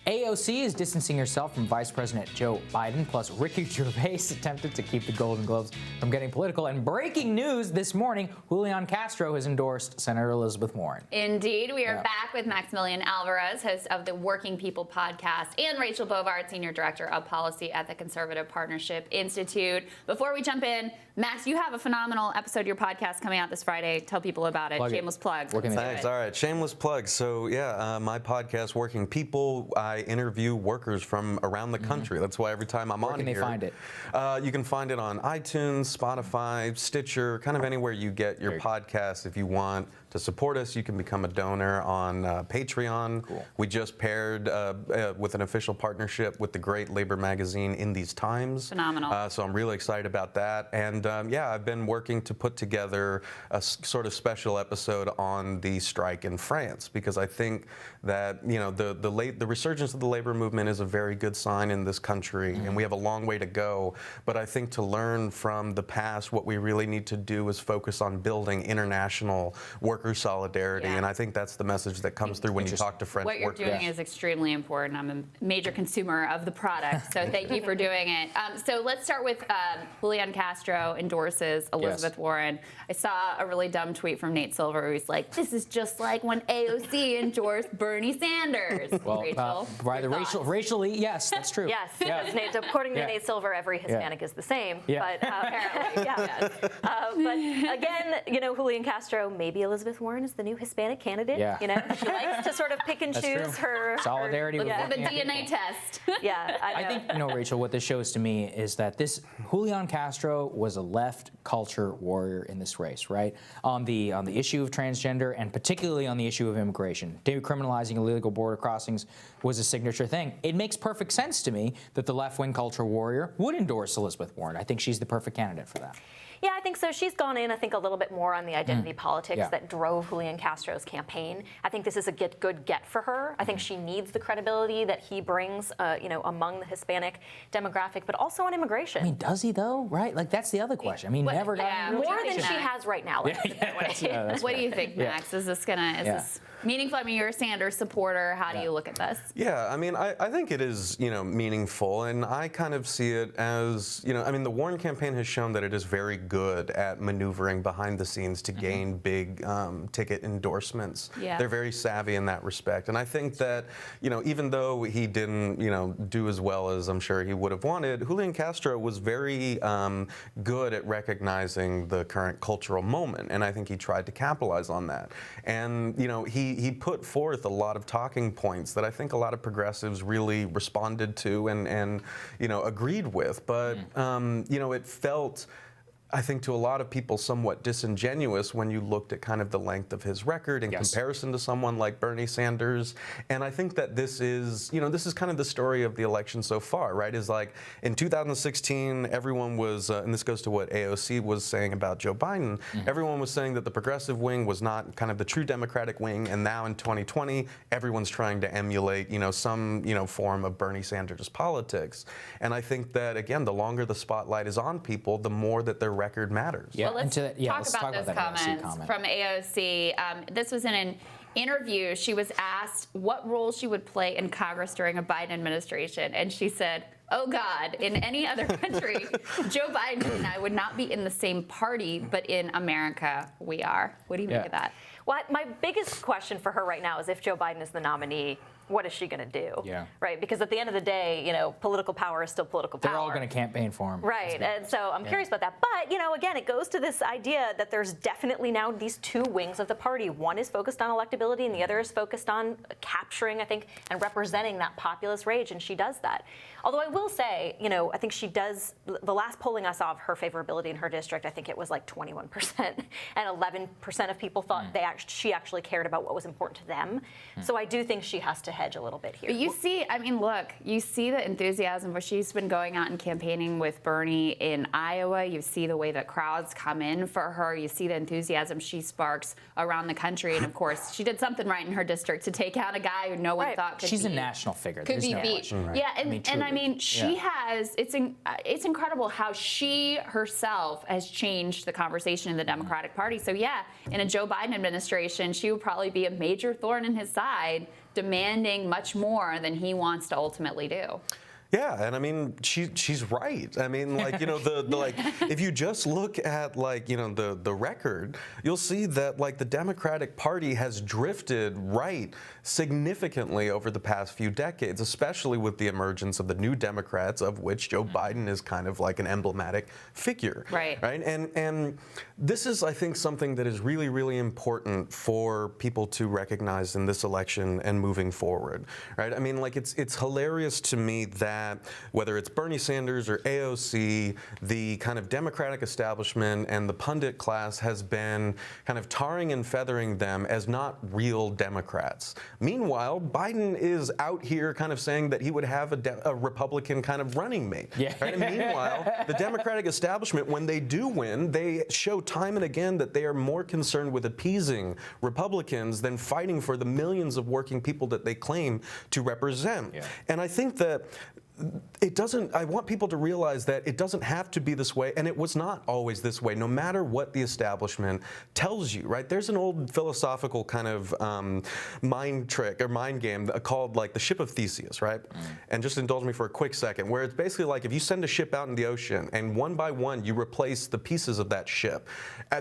AOC is distancing herself from Vice President Joe Biden, plus Ricky Gervais attempted to keep the Golden Globes from getting political. And breaking news this morning, Julian Castro has endorsed Senator Elizabeth Warren. Indeed. We are back with Maximilian Alvarez, host of the Working People podcast, and Rachel Bovard, Senior Director of Policy at the Conservative Partnership Institute. Before we jump in, Max, you have a phenomenal episode of your podcast coming out this Friday. Tell people about it. Shameless plug. Thanks. All right. Shameless plug. So, my podcast, Working People, I interview workers from around the country. That's why every time I'm on here. Where can they find it? You can find it on iTunes, Spotify, Stitcher, kind of anywhere you get your podcast. If you want to support us, you can become a donor on Patreon. Cool. We just paired with an official partnership with the great labor magazine In These Times. Phenomenal. So I'm really excited about that. And I've been working to put together a sort of special episode on the strike in France, because I think that the resurgence of the labor movement is a very good sign in this country, and we have a long way to go. But I think to learn from the past, what we really need to do is focus on building international worker solidarity, and I think that's the message that comes through when you talk to French workers. What you're doing is extremely important. I'm a major consumer of the product, so thank you for doing it. So let's start with Julian Castro endorses Elizabeth Warren. I saw a really dumb tweet from Nate Silver who's like, "This is just like when AOC endorsed Bernie Sanders." Well, Rachel, racially, yes, that's true. Yes, Nate, according to Nate Silver, every Hispanic is the same. But apparently, but again, Julian Castro, maybe Elizabeth Warren is the new Hispanic candidate. She likes to sort of pick and choose her solidarity. With the DNA test. I think Rachel, what this shows to me is that this Julian Castro was a left culture warrior in this race, right? On the issue of transgender, and particularly on the issue of immigration. Decriminalizing illegal border crossings was a signature thing. It makes perfect sense to me that the left-wing culture warrior would endorse Elizabeth Warren. I think she's the perfect candidate for that. Yeah, I think so. She's gone in, I think, a little bit more on the identity politics that drove Julian Castro's campaign. I think this is a good get for her. I think she needs the credibility that he brings, among the Hispanic demographic, but also on immigration. I mean, does he though? Right? Like, that's the other question. I mean, never got more than she has right now. What do you think, Max? Is this this meaningful? I mean, you're a Sanders supporter. How do you look at this? Yeah, I mean, I think it is, meaningful, and I kind of see it as, the Warren campaign has shown that it is very good at maneuvering behind the scenes to gain big ticket endorsements. Yeah. They're very savvy in that respect, and I think that, even though he didn't, do as well as I'm sure he would have wanted, Julian Castro was very good at recognizing the current cultural moment, and I think he tried to capitalize on that. And, he put forth a lot of talking points that I think a lot of progressives really responded to and agreed with. But, it felt, I think, to a lot of people somewhat disingenuous when you looked at kind of the length of his record in comparison to someone like Bernie Sanders. And I think that this is kind of the story of the election so far, right? Is like in 2016, everyone was, and this goes to what AOC was saying about Joe Biden, everyone was saying that the progressive wing was not kind of the true Democratic wing. And now in 2020, everyone's trying to emulate, some, form of Bernie Sanders politics. And I think that, again, the longer the spotlight is on people, the more that their record matters. Yeah. Well, let's talk about those comments from AOC. This was in an interview. She was asked what role she would play in Congress during a Biden administration, and she said, "Oh God, in any other country, Joe Biden and I would not be in the same party, but in America, we are." What do you make of that? Well, my biggest question for her right now is if Joe Biden is the nominee, what is she going to do? Yeah. Right? Because at the end of the day, political power is still political power. They're all going to campaign for him. Right. And so I'm curious about that. But, again, it goes to this idea that there's definitely now these two wings of the party. One is focused on electability and the other is focused on capturing, I think, and representing that populist rage. And she does that. Although I will say, I think she does, the last polling I saw of her favorability in her district, I think it was like 21%. And 11% of people thought she actually cared about what was important to them. So I do think she has to hedge a little bit here. But you see, you see the enthusiasm where she's been going out and campaigning with Bernie in Iowa. You see the way that crowds come in for her. You see the enthusiasm she sparks around the country. And of course, she did something right in her district to take out a guy who no one thought could She's a national figure. Could be beat. Right? Yeah, and she has, it's incredible how she herself has changed the conversation in the Democratic Party. So in a Joe Biden administration, she would probably be a major thorn in his side demanding much more than he wants to ultimately do. Yeah, and I mean, she's right. I mean, like, you know, the like, if you just look at, like, you know, the record, you'll see that, like, the Democratic Party has drifted right significantly over the past few decades, especially with the emergence of the New Democrats, of which Joe Biden is kind of like an emblematic figure. Right. Right. And this is, I think, something that is really, really important for people to recognize in this election and moving forward. Right. I mean, like, it's hilarious to me that whether it's Bernie Sanders or AOC, the kind of Democratic establishment and the pundit class has been kind of tarring and feathering them as not real Democrats. Meanwhile, Biden is out here kind of saying that he would have a Republican kind of running mate. Yeah. Right? And meanwhile, the Democratic establishment, when they do win, they show time and again that they are more concerned with appeasing Republicans than fighting for the millions of working people that they claim to represent. Yeah. And I think that I want people to realize that it doesn't have to be this way, and it was not always this way, no matter what the establishment tells you, right? There's an old philosophical kind of mind trick or mind game called, like, the ship of Theseus, right? And just indulge me for a quick second, where it's basically like if you send a ship out in the ocean and one by one you replace the pieces of that ship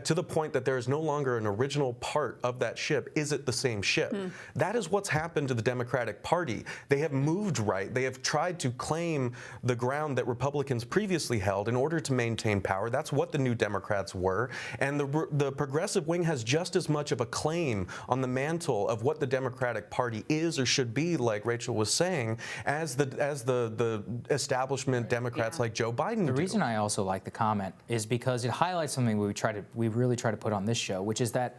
to the point that there is no longer an original part of that ship, is it the same ship? That is what's happened to the Democratic Party. They have moved right. They have tried to claim the ground that Republicans previously held in order to maintain power. That's what the New Democrats were. And the progressive wing has just as much of a claim on the mantle of what the Democratic Party is or should be, like Rachel was saying, as the establishment Democrats like Joe Biden do. The reason I also like the comment is because it highlights something we really try to put on this show, which is that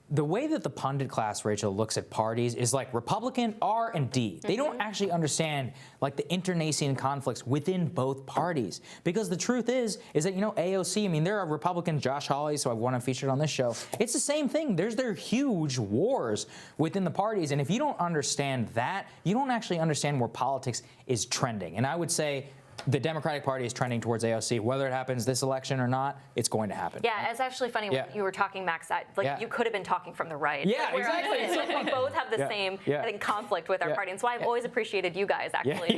the way that the pundit class, Rachel, looks at parties is like Republican, R, and D. They don't actually understand, like, the internecine conflicts within both parties. Because the truth is that, you know, AOC, I mean, there are Republicans, Josh Hawley, so I want to feature it on this show. It's the same thing. Their huge wars within the parties. And if you don't understand that, you don't actually understand where politics is trending. And I would say the Democratic Party is trending towards AOC. Whether it happens this election or not, it's going to happen. Yeah, it's actually funny when you were talking, Max. You could have been talking from the right. Yeah, exactly. We both have the same, I think, conflict with our party, and so I've always appreciated you guys. Actually,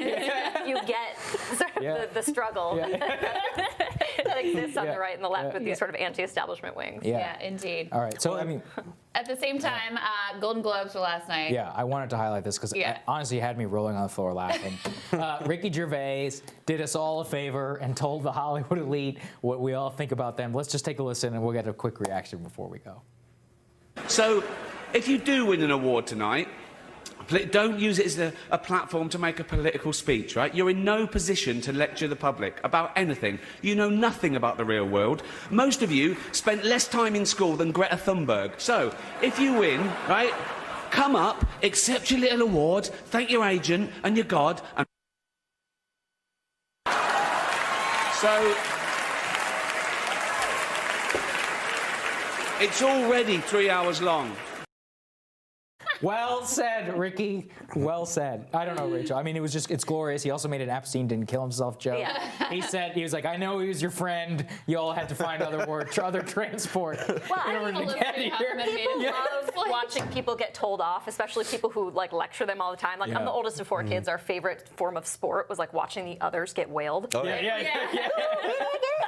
you get sort of the struggle that exists on the right and the left with these sort of anti-establishment wings. Yeah, indeed. All right. So I mean, at the same time, Golden Globes were last night. Yeah, I wanted to highlight this because honestly, it had me rolling on the floor laughing. Ricky Gervais did us all a favor and told the Hollywood elite what we all think about them. Let's just take a listen and we'll get a quick reaction before we go. So, if you do win an award tonight, don't use it as a platform to make a political speech, right? You're in no position to lecture the public about anything. You know nothing about the real world. Most of you spent less time in school than Greta Thunberg. So, if you win, right, come up, accept your little award, thank your agent and your God, and so it's already 3 hours long. Well said, Ricky. Well said. I don't know, Rachel. I mean, it's glorious. He also made an Epstein didn't kill himself joke. Yeah. He was like, I know he was your friend. You all had to find other transport. Well, I mean, people love watching people get told off, especially people who like lecture them all the time. Like I'm the oldest of 4 kids. Our favorite form of sport was like watching the others get wailed. Oh, Yeah.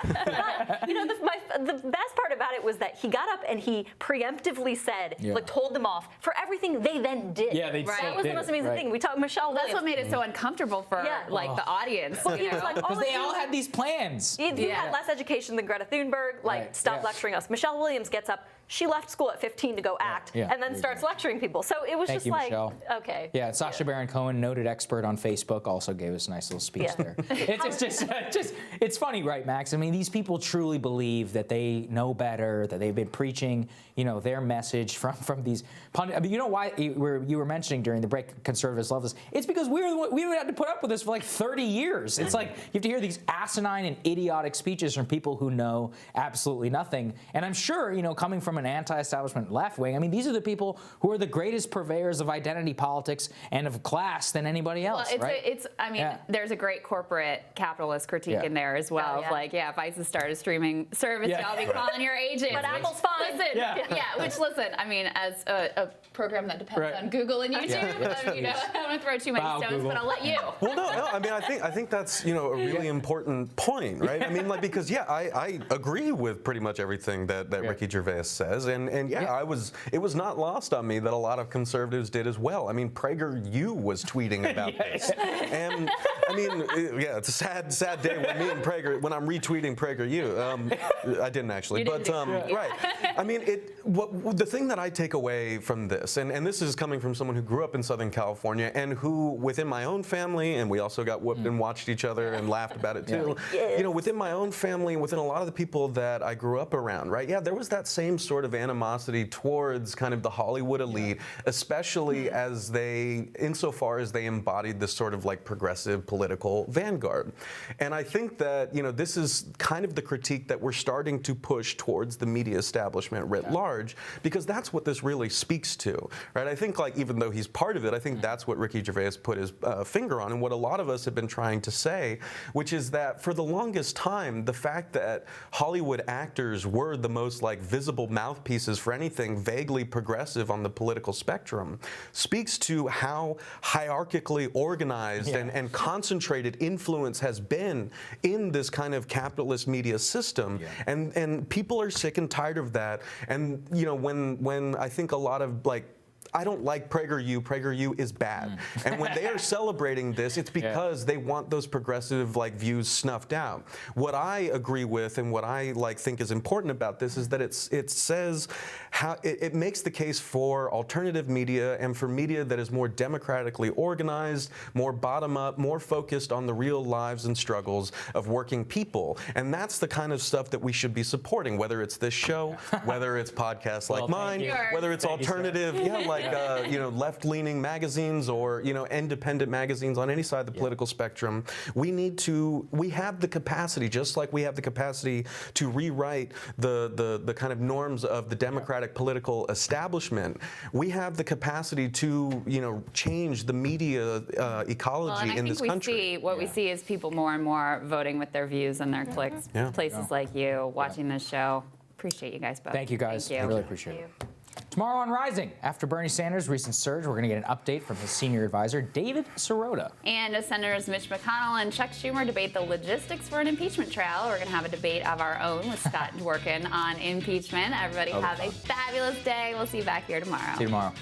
But, you know, the best part about it was that he got up and he preemptively said, like, told them off for everything they then did. Yeah, they That was the most amazing thing. We talked Michelle That's Williams. what made it so uncomfortable for like the audience. Well, he was like, Because they all had these plans. You had less education than Greta Thunberg. Like, stop lecturing us. Michelle Williams gets up. She left school at 15 to go act, and then starts lecturing people. So it was Thank just you, like, Michelle. okay. Yeah, Sacha Baron Cohen, noted expert on Facebook, also gave us a nice little speech there. It's funny, right, Max? I mean, these people truly believe that they know better, that they've been preaching, you know, their message from these pundits. I mean, you know why you were mentioning during the break, conservatives love this? It's because we had to put up with this for like 30 years. It's like you have to hear these asinine and idiotic speeches from people who know absolutely nothing. And I'm sure, you know, coming from from an anti-establishment left wing. I mean, these are the people who are the greatest purveyors of identity politics and of class than anybody else, right? There's a great corporate capitalist critique in there as well. Of like, if ISIS started a streaming service, y'all be calling your agent. But Apple's fine. Listen, I mean, as a program that depends on Google and YouTube, I don't want to throw too many stones, Google. but I'll let you. Well, no. I mean, I think that's a really important point, right? I mean, because I agree with pretty much everything that Ricky Gervais says, and it was not lost on me that a lot of conservatives did as well. I mean, PragerU was tweeting about this, and I mean, it's a sad day when I'm retweeting PragerU. I didn't actually, right. I mean, the thing that I take away from this, and this is coming from someone who grew up in Southern California and who, within my own family, and we also got whooped and watched each other and laughed about it too. Within my own family and within a lot of the people that I grew up around, right? Yeah, there was that same sort of animosity towards kind of the Hollywood elite, especially insofar as they embodied this sort of like progressive political vanguard. And I think that, this is kind of the critique that we're starting to push towards the media establishment writ large, because that's what this really speaks to, right? I think even though he's part of it, I think that's what Ricky Gervais put his finger on, and what a lot of us have been trying to say, which is that for the longest time, the fact that Hollywood actors were the most visible mouthpieces for anything vaguely progressive on the political spectrum speaks to how hierarchically organized and concentrated influence has been in this kind of capitalist media system, and people are sick and tired of that. And when I think a lot of I don't like PragerU. PragerU is bad. And when they are celebrating this, it's because they want those progressive views snuffed out. What I agree with and what I think is important about this is that it says how it makes the case for alternative media and for media that is more democratically organized, more bottom up, more focused on the real lives and struggles of working people. And that's the kind of stuff that we should be supporting, whether it's this show, whether it's podcasts like mine, whether it's alternative, left-leaning magazines or independent magazines on any side of the political spectrum. We have the capacity, just like we have the capacity to rewrite the kind of norms of the democratic political establishment. We have the capacity to change the media ecology in this country. What we see is people more and more voting with their views and their clicks. Places like you watching this show. Appreciate you guys both. Thank you guys. I really appreciate it. Tomorrow on Rising, after Bernie Sanders' recent surge, we're going to get an update from his senior advisor, David Sirota. And as Senators Mitch McConnell and Chuck Schumer debate the logistics for an impeachment trial, we're going to have a debate of our own with Scott Dworkin on impeachment. Everybody have a fabulous day. We'll see you back here tomorrow. See you tomorrow.